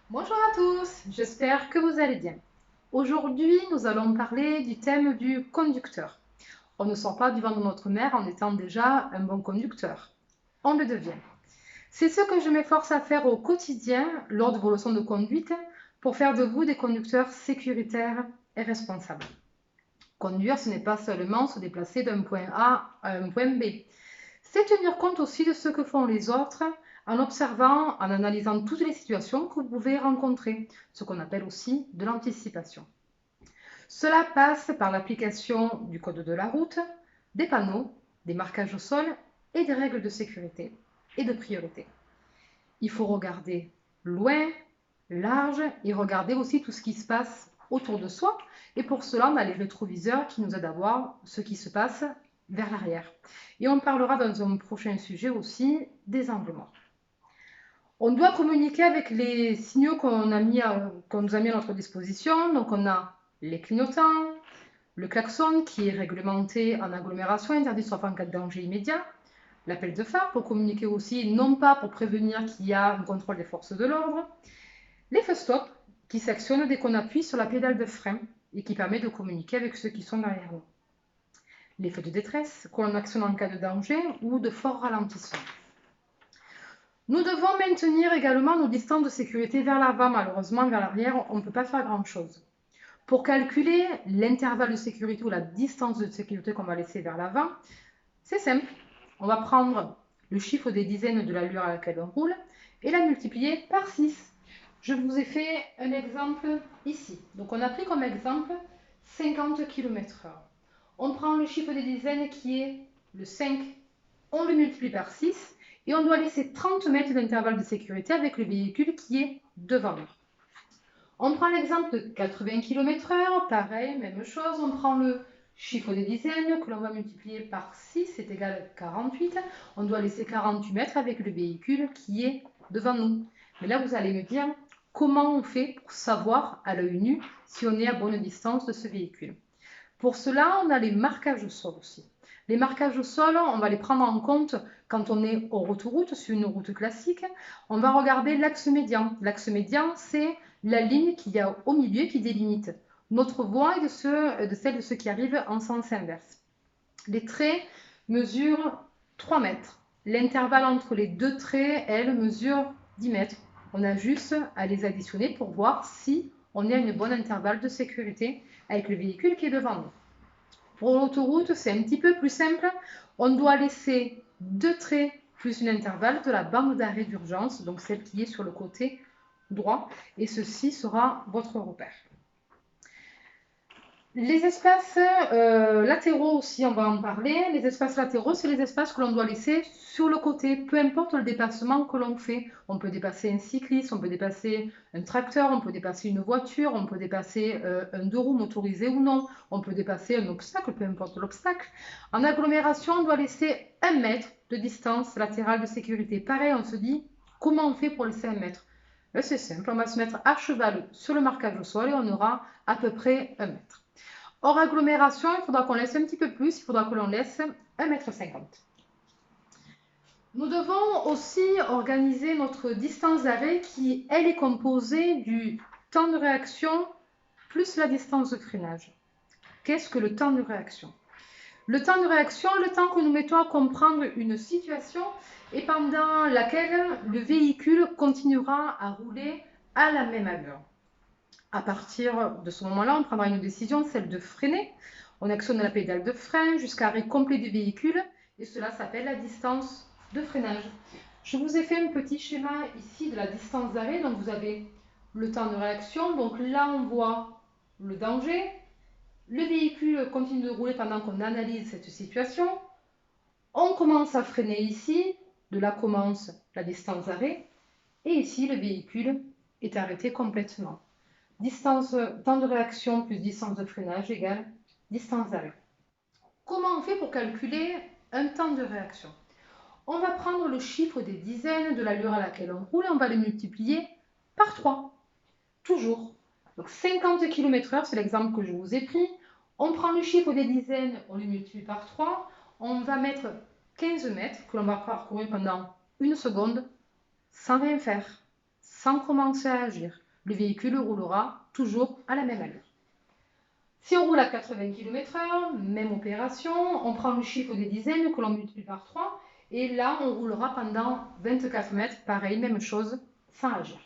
Bonjour à tous, j'espère que vous allez bien. Aujourd'hui, nous allons parler du thème du conducteur. On ne sort pas du ventre de notre mère en étant déjà un bon conducteur. On le devient. C'est ce que je m'efforce à faire au quotidien lors de vos leçons de conduite pour faire de vous des conducteurs sécuritaires et responsables. Conduire, ce n'est pas seulement se déplacer d'un point A à un point B. C'est tenir compte aussi de ce que font les autres en observant, en analysant toutes les situations que vous pouvez rencontrer, ce qu'on appelle aussi de l'anticipation. Cela passe par l'application du code de la route, des panneaux, des marquages au sol et des règles de sécurité et de priorité. Il faut regarder loin, large et regarder aussi tout ce qui se passe autour de soi. Et pour cela, on a les rétroviseurs qui nous aident à voir ce qui se passe vers l'arrière. Et on parlera dans un prochain sujet aussi des angles morts. On doit communiquer avec les signaux qu'on nous a mis à notre disposition. Donc on a les clignotants, le klaxon qui est réglementé en agglomération, interdit sauf en cas de danger immédiat, l'appel de phare pour communiquer aussi, non pas pour prévenir qu'il y a un contrôle des forces de l'ordre, les feux stop qui s'actionnent dès qu'on appuie sur la pédale de frein et qui permet de communiquer avec ceux qui sont derrière nous. Les feux de détresse qu'on actionne en cas de danger ou de fort ralentissement. Nous devons maintenir également nos distances de sécurité vers l'avant. Malheureusement, vers l'arrière, on ne peut pas faire grand-chose. Pour calculer l'intervalle de sécurité ou la distance de sécurité qu'on va laisser vers l'avant, c'est simple. On va prendre le chiffre des dizaines de l'allure à laquelle on roule et la multiplier par 6. Je vous ai fait un exemple ici. Donc on a pris comme exemple 50 km/h. On prend le chiffre des dizaines qui est le 5, on le multiplie par 6 et on doit laisser 30 mètres d'intervalle de sécurité avec le véhicule qui est devant nous. On prend l'exemple de 80 km/h, pareil, même chose, on prend le chiffre des dizaines que l'on va multiplier par 6, c'est égal à 48. On doit laisser 48 mètres avec le véhicule qui est devant nous. Mais là, vous allez me dire comment on fait pour savoir à l'œil nu si on est à bonne distance de ce véhicule. Pour cela, on a les marquages au sol aussi. Les marquages au sol, on va les prendre en compte quand on est en autoroute, sur une route classique. On va regarder l'axe médian. L'axe médian, c'est la ligne qu'il y a au milieu qui délimite notre voie et de celle de ceux qui arrivent en sens inverse. Les traits mesurent 3 mètres. L'intervalle entre les deux traits, elle, mesure 10 mètres. On a juste à les additionner pour voir si on est à une bonne intervalle de sécurité avec le véhicule qui est devant nous. Pour l'autoroute, c'est un petit peu plus simple. On doit laisser deux traits plus une intervalle de la bande d'arrêt d'urgence, donc celle qui est sur le côté droit, et ceci sera votre repère. Les espaces latéraux aussi, on va en parler. Les espaces latéraux, c'est les espaces que l'on doit laisser sur le côté, peu importe le dépassement que l'on fait. On peut dépasser un cycliste, on peut dépasser un tracteur, on peut dépasser une voiture, on peut dépasser un deux roues motorisé ou non, on peut dépasser un obstacle, peu importe l'obstacle. En agglomération, on doit laisser 1 mètre de distance latérale de sécurité. Pareil, on se dit, comment on fait pour laisser 1 mètre? C'est simple, on va se mettre à cheval sur le marquage au sol et on aura à peu près 1 mètre. Hors agglomération, il faudra qu'on laisse un petit peu plus, il faudra que l'on laisse 1,50 m. Nous devons aussi organiser notre distance d'arrêt qui, elle, est composée du temps de réaction plus la distance de freinage. Qu'est-ce que le temps de réaction? Le temps de réaction, le temps que nous mettons à comprendre une situation et pendant laquelle le véhicule continuera à rouler à la même allure. À partir de ce moment-là, on prendra une décision, celle de freiner. On actionne la pédale de frein jusqu'à arrêt complet du véhicule et cela s'appelle la distance de freinage. Je vous ai fait un petit schéma ici de la distance d'arrêt. Donc vous avez le temps de réaction. Donc là, on voit le danger. Le véhicule continue de rouler pendant qu'on analyse cette situation. On commence à freiner ici. De là commence la distance d'arrêt. Et ici, le véhicule est arrêté complètement. Distance, temps de réaction plus distance de freinage égale distance d'arrêt. Comment on fait pour calculer un temps de réaction? On va prendre le chiffre des dizaines de l'allure à laquelle on roule et on va le multiplier par 3. Toujours. Donc 50 km/h, c'est l'exemple que je vous ai pris. On prend le chiffre des dizaines, on le multiplie par 3. On va mettre 15 mètres que l'on va parcourir pendant une seconde sans rien faire. sans commencer à agir. Le véhicule roulera toujours à la même allure. Si on roule à 80 km/h, même opération, on prend le chiffre des dizaines que l'on multiplie par 3 et là on roulera pendant 24 mètres, pareil, même chose, sans agir.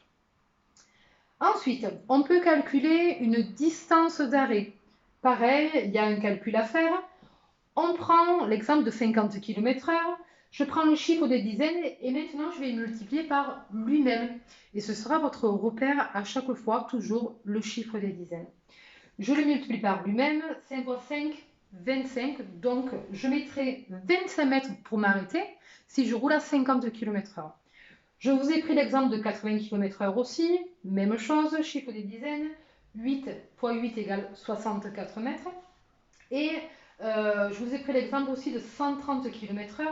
Ensuite, on peut calculer une distance d'arrêt. Pareil, il y a un calcul à faire. On prend l'exemple de 50 km/h, je prends le chiffre des dizaines et maintenant je vais multiplier par lui-même. Et ce sera votre repère à chaque fois, toujours le chiffre des dizaines. Je le multiplie par lui-même, 5 fois 5, 25. Donc je mettrai 25 mètres pour m'arrêter si je roule à 50 km/h. Je vous ai pris l'exemple de 80 km/h aussi, même chose, chiffre des dizaines, 8 fois 8 égale 64 mètres. Et je vous ai pris l'exemple aussi de 130 km/h.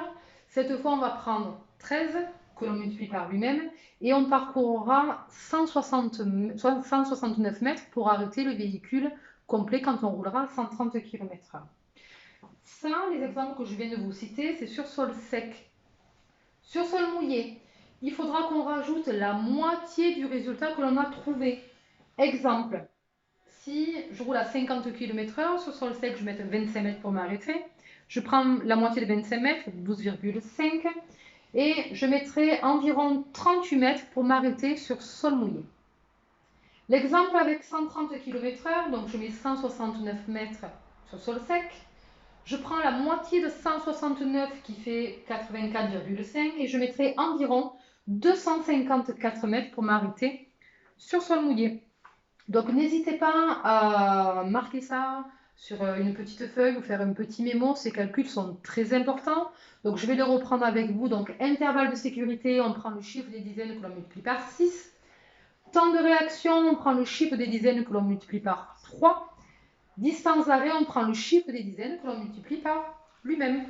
Cette fois, on va prendre 13, que l'on multiplie par lui-même, et on parcourra 169 mètres pour arrêter le véhicule complet quand on roulera 130 km/h. Ça, les exemples que je viens de vous citer, c'est sur sol sec. Sur sol mouillé, il faudra qu'on rajoute la moitié du résultat que l'on a trouvé. Exemple, si je roule à 50 km/h, sur sol sec, je mets 25 mètres pour m'arrêter. Je prends la moitié de 25 mètres, 12,5, et je mettrai environ 38 mètres pour m'arrêter sur sol mouillé. L'exemple avec 130 km/h, donc je mets 169 mètres sur sol sec. Je prends la moitié de 169 qui fait 84,5 et je mettrai environ 254 mètres pour m'arrêter sur sol mouillé. Donc n'hésitez pas à marquer ça sur une petite feuille ou faire un petit mémo. Ces calculs sont très importants. Donc je vais les reprendre avec vous. Donc intervalle de sécurité, on prend le chiffre des dizaines que l'on multiplie par 6. Temps de réaction, on prend le chiffre des dizaines que l'on multiplie par 3. Distance d'arrêt, on prend le chiffre des dizaines que l'on multiplie par lui-même.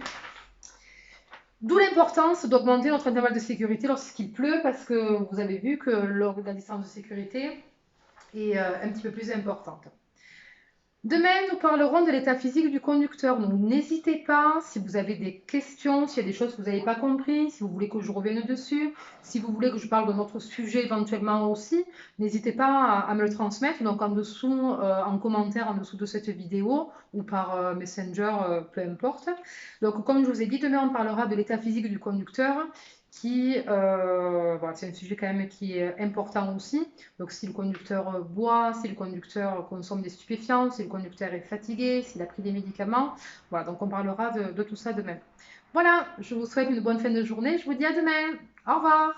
D'où l'importance d'augmenter notre intervalle de sécurité lorsqu'il pleut, parce que vous avez vu que la distance de sécurité est un petit peu plus importante. Demain, nous parlerons de l'état physique du conducteur. Donc n'hésitez pas, si vous avez des questions, s'il y a des choses que vous n'avez pas compris, si vous voulez que je revienne dessus, si vous voulez que je parle de notre sujet éventuellement aussi, n'hésitez pas à me le transmettre, donc en dessous, en commentaire en dessous de cette vidéo ou par Messenger, peu importe. Donc comme je vous ai dit, demain on parlera de l'état physique du conducteur, voilà, c'est un sujet quand même qui est important aussi. Donc si le conducteur boit, si le conducteur consomme des stupéfiants, si le conducteur est fatigué, s'il a pris des médicaments, voilà, donc on parlera de tout ça demain. Voilà, je vous souhaite une bonne fin de journée, je vous dis à demain, au revoir.